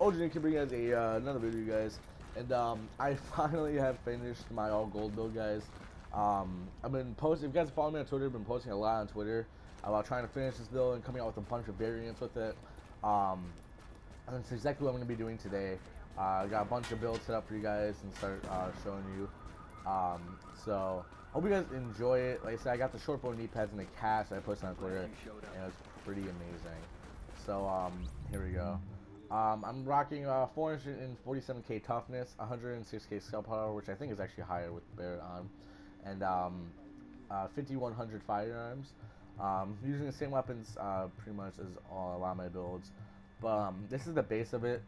OGnick can bring us another video, you guys, and I finally have finished my all gold build, guys. I've been posting. If you guys follow me on Twitter, I've been posting a lot on Twitter about trying to finish this build and coming out with a bunch of variants with it. And that's exactly what I'm going to be doing today. I got a bunch of builds set up for you guys and start showing you. So hope you guys enjoy it. Like I said, I got the short bow knee pads and the cast I posted on Twitter, and it was pretty amazing. So here we go. I'm rocking 447k toughness, 106k skill power, which I think is actually higher with Barrett on, and 5100 firearms. Using the same weapons pretty much as a lot of my builds, but this is the base of it.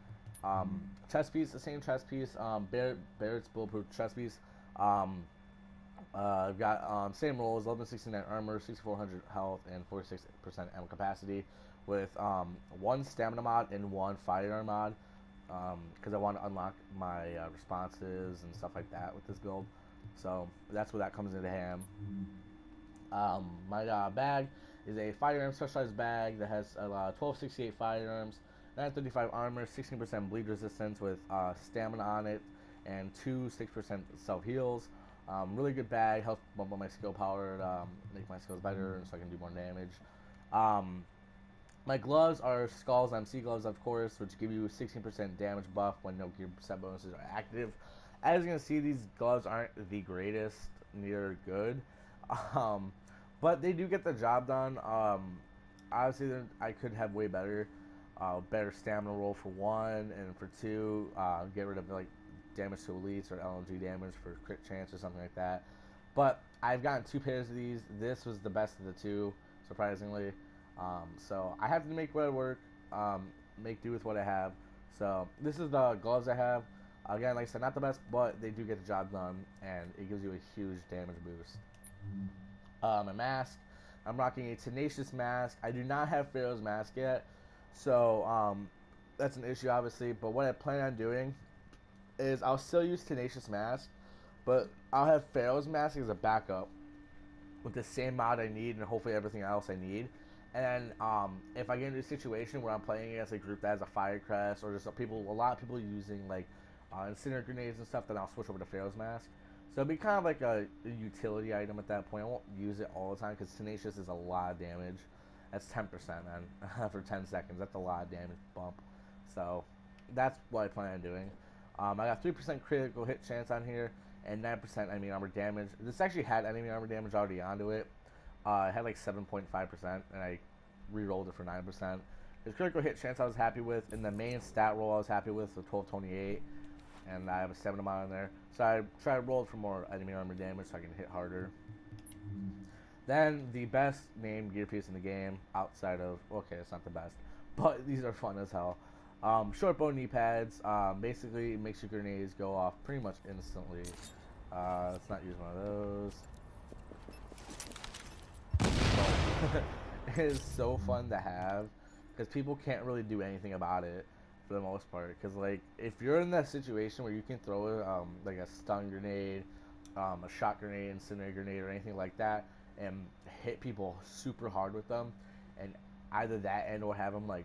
Chest piece, the same chest piece. Barrett's bulletproof chest piece. I've got same rolls, 1169 armor, 6400 health, and 46% ammo capacity, with one stamina mod and one firearm mod, because I want to unlock my responses and stuff like that with this build. So that's where that comes into hand. My bag is a firearm specialized bag that has 1268 firearms, 935 armor, 16% bleed resistance with stamina on it, and 6% self heals. Really good bag, helps bump up my skill power, make my skills better so I can do more damage. My gloves are Skull's MC gloves, of course, which give you 16% damage buff when no gear set bonuses are active. As you can see, these gloves aren't the greatest, neither good, but they do get the job done. Obviously, I could have way better stamina roll for one, and for two, get rid of like damage to elites or LMG damage for crit chance or something like that. But I've gotten 2 pairs of these. This was the best of the two, surprisingly. So I have to make what work, make do with what I have. So this is the gloves I have. Again, like I said, not the best, but they do get the job done, and it gives you a huge damage boost. My mask, I'm rocking a Tenacious mask. I do not have Pharaoh's mask yet, so that's an issue, obviously. But what I plan on doing is I'll still use Tenacious mask, but I'll have Pharaoh's mask as a backup with the same mod I need and hopefully everything else I need. And if I get into a situation where I'm playing against a group that has a Firecrest or just a lot of people using like incendiary grenades and stuff, then I'll switch over to Pharaoh's mask. So it'll be kind of like a utility item at that point. I won't use it all the time because Tenacious is a lot of damage. That's 10%, man, for 10 seconds. That's a lot of damage bump. So that's what I plan on doing. I got 3% critical hit chance on here and 9% enemy armor damage. This actually had enemy armor damage already onto it. It had like 7.5%, and I re-rolled it for 9%. His critical hit chance I was happy with, and the main stat roll I was happy with, the 1228, and I have a 7 amount in there. So I tried to roll for more enemy armor damage so I can hit harder. Then the best named gear piece in the game, outside of, okay, it's not the best, but these are fun as hell. Short bow knee pads, basically it makes your grenades go off pretty much instantly. Let's not use one of those. It is so fun to have because people can't really do anything about it for the most part. Because like if you're in that situation where you can throw like a stun grenade, a shot grenade, incendiary grenade, or anything like that, and hit people super hard with them, and either that and or have them like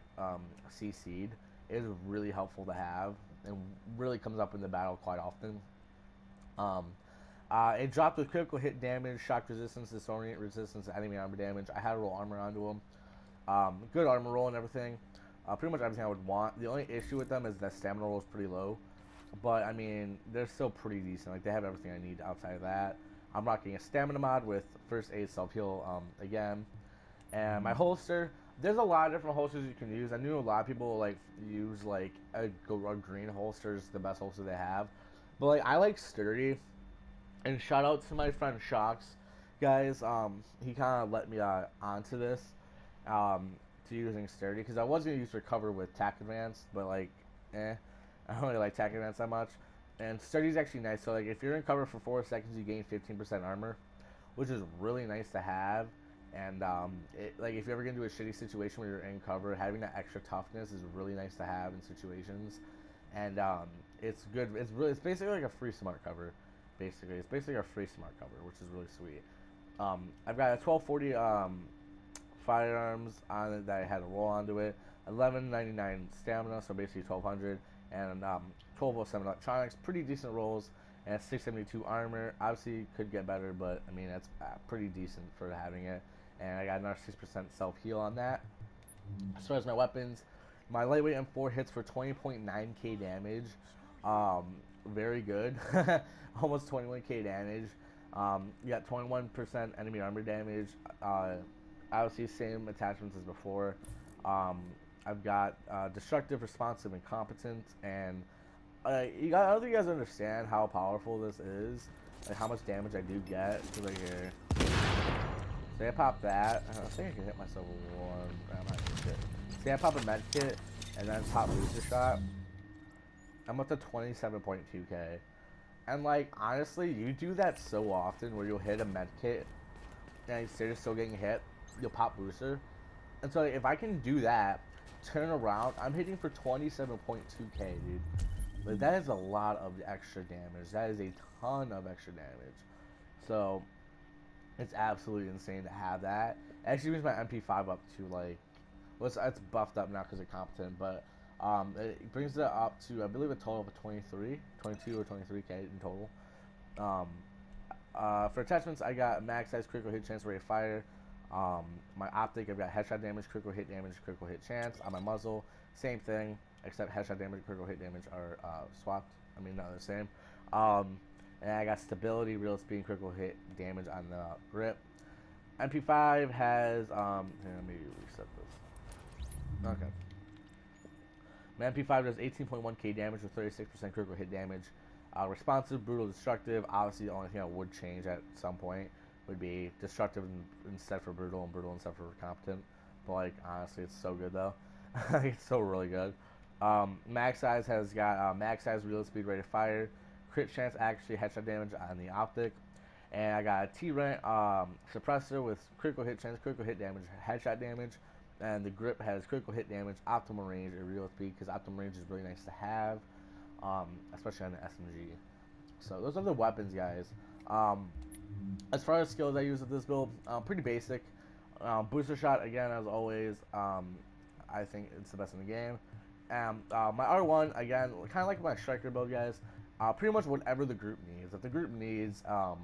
CC'd, it is really helpful to have and really comes up in the battle quite often. It dropped with critical hit damage, shock resistance, disorient resistance, enemy armor damage. I had to roll armor onto them. Good armor roll and everything. Pretty much everything I would want. The only issue with them is that stamina roll is pretty low. But, I mean, they're still pretty decent. Like, they have everything I need outside of that. I'm rocking a stamina mod with first aid self-heal again. And my holster, there's a lot of different holsters you can use. I knew a lot of people, like, use, like, a green holster is the best holster they have. But, like, I like sturdy. And shout out to my friend Shocks, guys. He kind of let me onto this, to using sturdy, because I was gonna use recover with tac advance, but like, I don't really like tac advance that much. And sturdy is actually nice. So like, if you're in cover for 4 seconds, you gain 15% armor, which is really nice to have. And like if you ever get into a shitty situation where you're in cover, having that extra toughness is really nice to have in situations. And it's good. It's basically like a free smart cover. Basically, it's basically a free smart cover, which is really sweet. I've got a 1240 firearms on it that I had to roll onto it, 1199 stamina, so basically 1200, and 1207 electronics. Pretty decent rolls, and 672 armor. Obviously, could get better, but I mean that's pretty decent for having it. And I got another 6% self heal on that. As far as my weapons, my lightweight M4 hits for 20.9k damage. Very good. Almost 21k damage. You got 21% enemy armor damage. Obviously, same attachments as before. I've got destructive, responsive, and competent. And I don't think you guys understand how powerful this is. Like how much damage I do get. So right here. Say I pop that. I think I can hit myself with one. Say I pop a med kit and then pop booster shot. I'm up to 27.2k. And like honestly, you do that so often where you'll hit a med kit and you're still getting hit, you'll pop booster. And so like, if I can do that, turn around, I'm hitting for 27.2k, dude. Like that is a lot of extra damage. That is a ton of extra damage. So it's absolutely insane to have that. It actually brings my MP5 up to like, well, it's buffed up now because it's competent, but it brings it up to I believe a total of 22 or 23k in total. For attachments, I got max size, critical hit chance, rate of fire. My optic, I've got headshot damage, critical hit damage, critical hit chance. On my muzzle, same thing, except headshot damage, critical hit damage are swapped. I mean, no, they're the same. And I got stability, real speed, critical hit damage on the grip. MP5 has here, let me reset this. Okay. My MP5 does 18.1k damage with 36% critical hit damage. Responsive, brutal, destructive. Obviously, the only thing I would change at some point would be destructive instead for brutal and brutal instead for competent. But like honestly, it's so good though. It's so really good. Max size has got max size, real speed, rate of fire, crit chance, actually headshot damage on the optic, and I got a T-Rent suppressor with critical hit chance, critical hit damage, headshot damage, and the grip has critical hit damage, optimal range, and real speed because optimal range is really nice to have, especially on the SMG. So those are the weapons, guys. As far as skills I use with this build, pretty basic. Booster shot, again, as always, I think it's the best in the game. My R1, again, kind of like my striker build, guys. Pretty much whatever the group needs. If the group needs a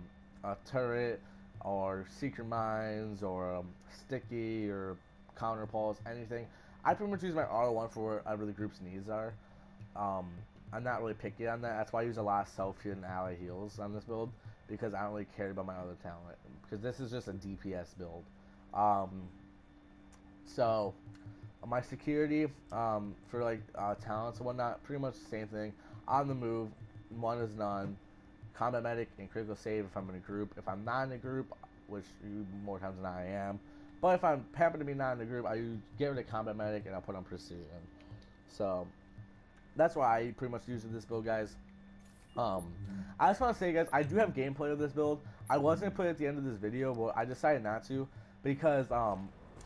turret or secret mines or sticky or counter pulse, anything, I pretty much use my R1 for whatever the group's needs are. I'm not really picky on that. That's why I use a lot of self-heal and ally heals on this build, because I don't really care about my other talent, because this is just a DPS build. So my security for like talents and whatnot, pretty much the same thing. On the move, one is none. Combat medic and critical save if I'm in a group. If I'm not in a group, which more times than not I am, but if I happen to be not in a group, I get rid of combat medic and I'll put on precision. So that's why I pretty much use this build, guys. I just want to say, guys, I do have gameplay of this build. I was going to put it at the end of this video, but I decided not to, because I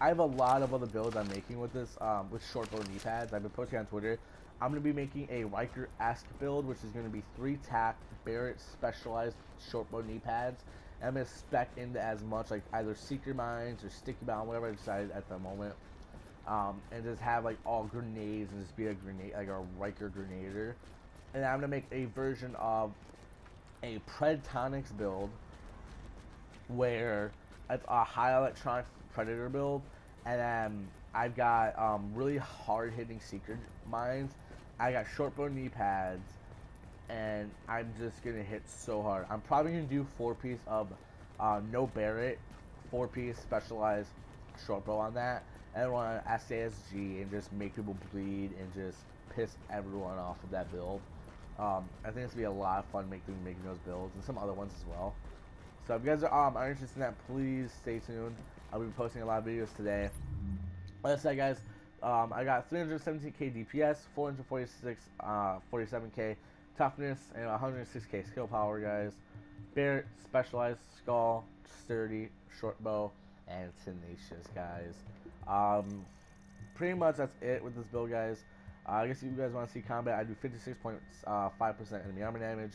have a lot of other builds I'm making with this, with short bow knee pads. I've been posting on Twitter. I'm going to be making a Riker-esque build, which is going to be 3-tack Barrett specialized short bow knee pads. And I'm going to spec into as much like either Seeker Mines or Sticky Bound, whatever I decide at the moment. And just have like all grenades and just be a grenade, like a Riker Grenader. And I'm going to make a version of a Predtonics build where it's a high electronic Predator build, and then I've got really hard hitting Secret Mines. I got short bow knee pads, and I'm just going to hit so hard. I'm probably going to do 4-piece of no Barrett, 4-piece specialized short bow on that, and run SASG and just make people bleed and just piss everyone off with that build. I think it's going to be a lot of fun making those builds and some other ones as well. So if you guys are interested in that, please stay tuned. I'll be posting a lot of videos today. Like I said, guys, I got 317k DPS, 47k toughness, and 106k skill power, guys. Barrett, specialized, skull, sturdy, short bow, and tenacious, guys. Pretty much that's it with this build, guys. I guess if you guys want to see combat, I do 56.5% enemy armor damage.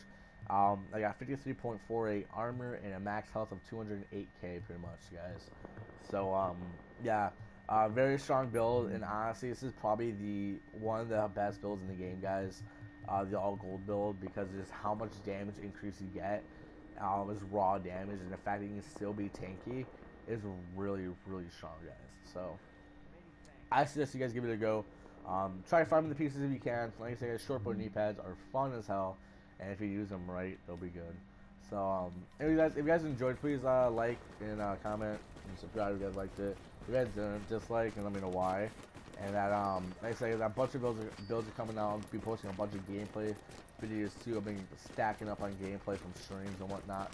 I got 53.48 armor and a max health of 208k, pretty much, guys. So, yeah. Very strong build, and honestly, this is probably the one of the best builds in the game, guys. The all gold build, because just how much damage increase you get, is raw damage, and the fact that you can still be tanky is really, really strong, guys. So I suggest you guys give it a go. Try farming the pieces if you can. Like I said, short bow knee pads are fun as hell, and if you use them right, they'll be good. So, if you guys enjoyed, please like and comment and subscribe if you guys liked it. If you guys didn't, dislike and let me know why. And that like I said, that bunch of builds are coming out. I'll be posting a bunch of gameplay videos too. I've been stacking up on gameplay from streams and whatnot.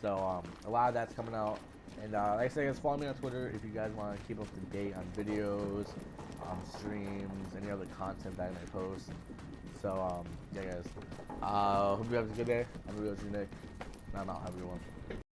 So a lot of that's coming out. And like I said, guys, follow me on Twitter if you guys want to keep up to date on videos, streams, any other content that I may post. So yeah, guys. Hope you have a good day. I'm TheRealOGnick. Not have a good one.